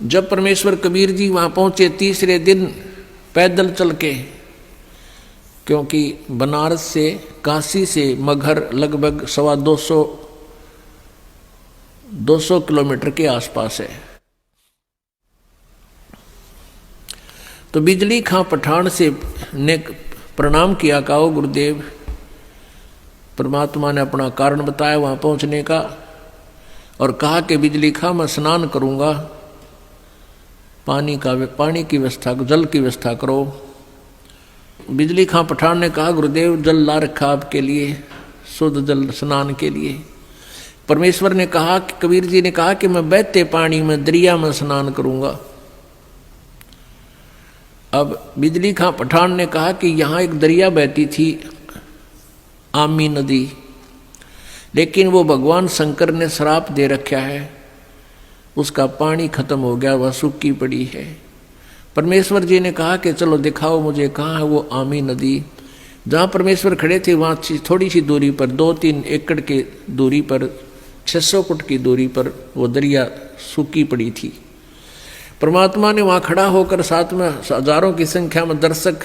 जब परमेश्वर कबीर जी वहाँ पहुँचे तीसरे दिन पैदल चल के, क्योंकि बनारस से काशी से मगहर लगभग 200 किलोमीटर के आसपास है। तो बिजली खां पठान से ने प्रणाम किया, कहा गुरुदेव। परमात्मा ने अपना कारण बताया वहाँ पहुँचने का और कहा कि बिजली खां मैं स्नान करूँगा, पानी की व्यवस्था, जल की व्यवस्था करो। बिजली खां पठान ने कहा गुरुदेव जल ला रखा आपके लिए, शुद्ध जल स्नान के लिए। परमेश्वर ने कहा कि कबीर जी ने कहा कि मैं बहते पानी में दरिया में स्नान करूँगा। अब बिजली खां पठान ने कहा कि यहाँ एक दरिया बहती थी, आमी नदी, लेकिन वो भगवान शंकर ने श्राप दे रखा है, उसका पानी खत्म हो गया, वह सूखी पड़ी है। परमेश्वर जी ने कहा कि चलो दिखाओ मुझे कहाँ है वो आमी नदी। जहाँ परमेश्वर खड़े थे वहाँ थोड़ी सी दूरी पर, 2-3 एकड़ की दूरी पर, 600 फुट की दूरी पर वो दरिया सूखी पड़ी थी। परमात्मा ने वहाँ खड़ा होकर साथ में हजारों की संख्या में दर्शक,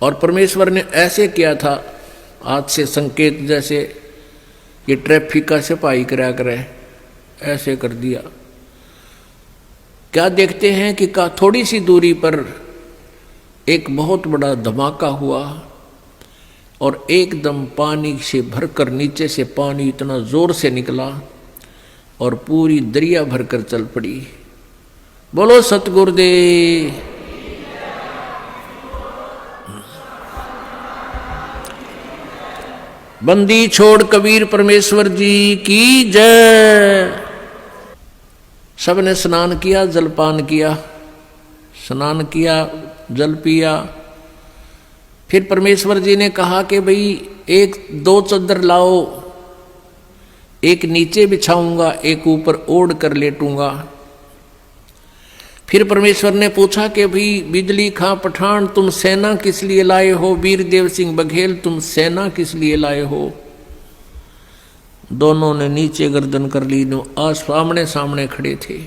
और परमेश्वर ने ऐसे किया था हाथ से संकेत, जैसे ये ट्रैफिक का सिपाही करा करे, ऐसे कर दिया। क्या देखते हैं कि थोड़ी सी दूरी पर एक बहुत बड़ा धमाका हुआ और एकदम पानी से भरकर नीचे से पानी इतना जोर से निकला और पूरी दरिया भरकर चल पड़ी। बोलो सतगुरुदेव। बंदी छोड़ कबीर परमेश्वर जी की जय। सबने स्नान किया, जलपान किया, स्नान किया, जल पिया। फिर परमेश्वर जी ने कहा कि भाई 1-2 चादर लाओ, एक नीचे बिछाऊंगा, एक ऊपर ओढ़ कर लेटूंगा। फिर परमेश्वर ने पूछा कि भाई बिजली खां पठान तुम सेना किस लिए लाए हो, वीरदेव सिंह बघेल तुम सेना किस लिए लाए हो। दोनों ने नीचे गर्दन कर ली, आमने सामने खड़े थे।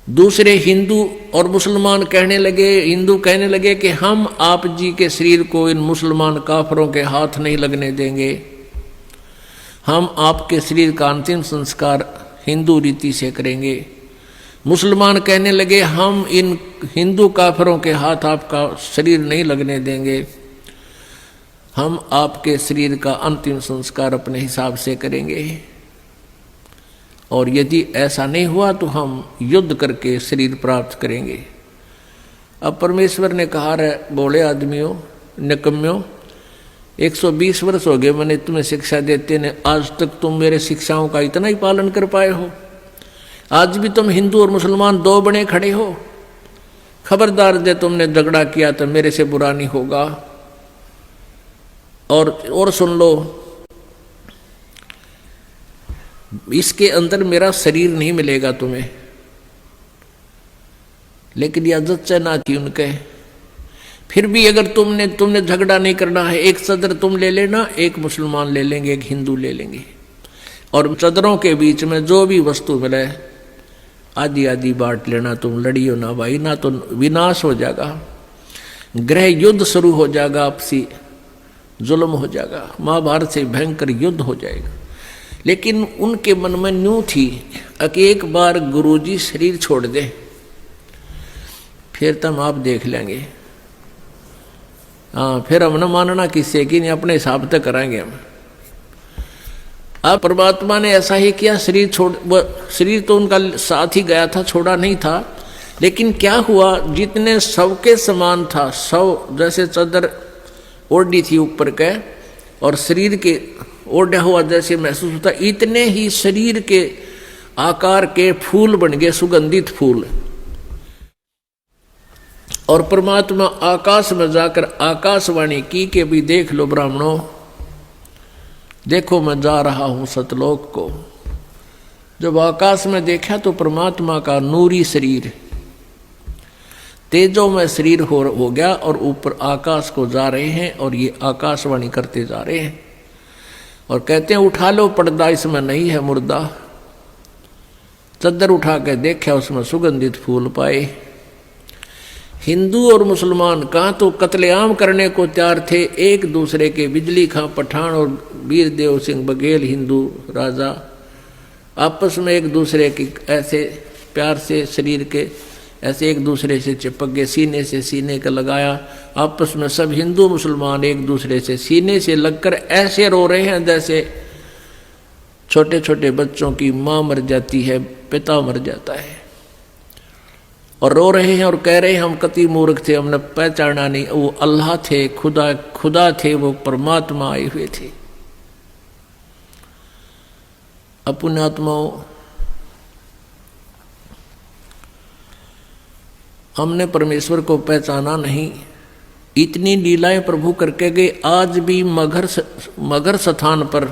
दूसरे हिंदू और मुसलमान कहने लगे, हिंदू कहने लगे कि हम आप जी के शरीर को इन मुसलमान काफरों के हाथ नहीं लगने देंगे, हम आपके शरीर का अंतिम संस्कार हिंदू रीति से करेंगे। मुसलमान कहने लगे हम इन हिंदू काफरों के हाथ आपका शरीर नहीं लगने देंगे, हम आपके शरीर का अंतिम संस्कार अपने हिसाब से करेंगे, और यदि ऐसा नहीं हुआ तो हम युद्ध करके शरीर प्राप्त करेंगे। अब परमेश्वर ने कहा रे बोले आदमियों, निकम्यों, 120 वर्ष हो गए मैंने तुम्हें शिक्षा देते ने, आज तक तुम मेरे शिक्षाओं का इतना ही पालन कर पाए हो। आज भी तुम हिंदू और मुसलमान 2 बने खड़े हो। खबरदार दे तुमने झगड़ा किया तो मेरे से बुरा नहीं होगा। और सुन लो, इसके अंदर मेरा शरीर नहीं मिलेगा तुम्हें। लेकिन यह इज्जत ना थी उनके। फिर भी अगर तुमने झगड़ा नहीं करना है, एक सदर तुम ले लेना, एक मुसलमान ले लेंगे, एक हिंदू ले लेंगे, और सदरों के बीच में जो भी वस्तु मिले आधी आधी बांट लेना। तुम लड़ियो ना भाई, ना तो विनाश हो जाएगा, गृह युद्ध शुरू हो जाएगा, आपसी जुल्म हो जाएगा, महाभारत से भयंकर युद्ध हो जाएगा। लेकिन उनके मन में न्यू थी कि एक बार गुरुजी शरीर छोड़ दे फिर तुम आप देख लेंगे। हाँ, फिर हम न मानना किससे कि नहीं, अपने हिसाब से कराएंगे हम। अब परमात्मा ने ऐसा ही किया, शरीर तो उनका साथ ही गया था, छोड़ा नहीं था। लेकिन क्या हुआ, जितने सबके समान था, सब जैसे चादर ओढ़ी थी ऊपर के और शरीर के ओढ़ा हुआ जैसे महसूस होता, इतने ही शरीर के आकार के फूल बन गए, सुगंधित फूल। और परमात्मा आकाश में जाकर आकाशवाणी की कि भी देख लो ब्राह्मणों, देखो मैं जा रहा हूं सतलोक को। जब आकाश में देखा तो परमात्मा का नूरी शरीर तेजो में शरीर हो गया और ऊपर आकाश को जा रहे हैं, और ये आकाशवाणी करते जा रहे हैं और कहते हैं उठा लो पर्दा, इसमें नहीं है मुर्दा। चद्दर उठा के देखा, उसमें सुगंधित फूल पाए। हिंदू और मुसलमान कहाँ तो कत्लेआम करने को तैयार थे एक दूसरे के। बिजली खां पठान और वीर देव सिंह बघेल हिंदू राजा आपस में एक दूसरे की ऐसे प्यार से शरीर के ऐसे एक दूसरे से चिपक गए, सीने से सीने का लगाया। आपस में सब हिंदू मुसलमान एक दूसरे से सीने से लगकर ऐसे रो रहे हैं जैसे छोटे छोटे बच्चों की माँ मर जाती है, पिता मर जाता है, और रो रहे हैं और कह रहे हैं हम कति मूर्ख थे, हमने पहचाना नहीं, वो अल्लाह थे, खुदा थे, वो परमात्मा आए हुए थे। अपने आत्माओं, हमने परमेश्वर को पहचाना नहीं, इतनी लीलाएं प्रभु करके गए। आज भी मगर स्थान पर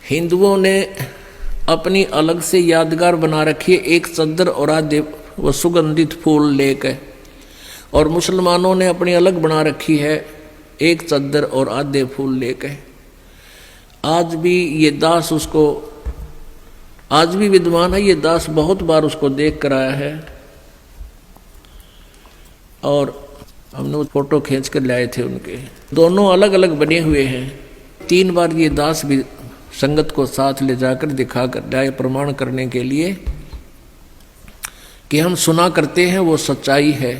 हिंदुओं ने अपनी अलग से यादगार बना रखी है, एक चद्दर और आधे वो सुगंधित फूल लेकर, और मुसलमानों ने अपनी अलग बना रखी है, एक चद्दर और आधे फूल लेकर। आज भी ये दास उसको, आज भी विद्वान है ये दास, बहुत बार उसको देख कर आया है, और हमने वो फोटो खींच कर लाए थे उनके। दोनों अलग अलग बने हुए हैं। 3 बार ये दास भी संगत को साथ ले जाकर दिखा कर लाए, प्रमाण करने के लिए कि हम सुना करते हैं वो सच्चाई है।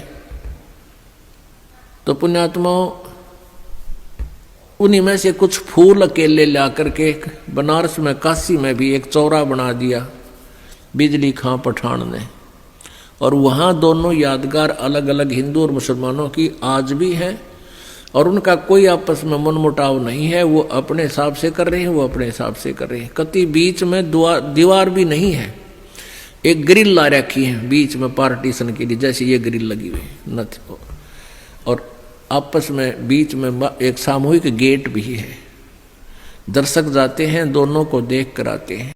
तो पुण्यात्माओं, उन्हीं में से कुछ फूल अकेले ला करके बनारस में, काशी में भी एक चौरा बना दिया बिजली खां पठान ने, और वहाँ दोनों यादगार अलग अलग हिंदू और मुसलमानों की आज भी है, और उनका कोई आपस में मनमुटाव नहीं है। वो अपने हिसाब से कर रहे हैं, वो अपने हिसाब से कर रहे हैं। कति बीच में दीवार भी नहीं है, एक ग्रिल ला रखी है बीच में पार्टीशन के लिए, जैसे ये ग्रिल लगी हुई न, और आपस में बीच में एक सामूहिक गेट भी है। दर्शक जाते हैं, दोनों को देख कर आते हैं।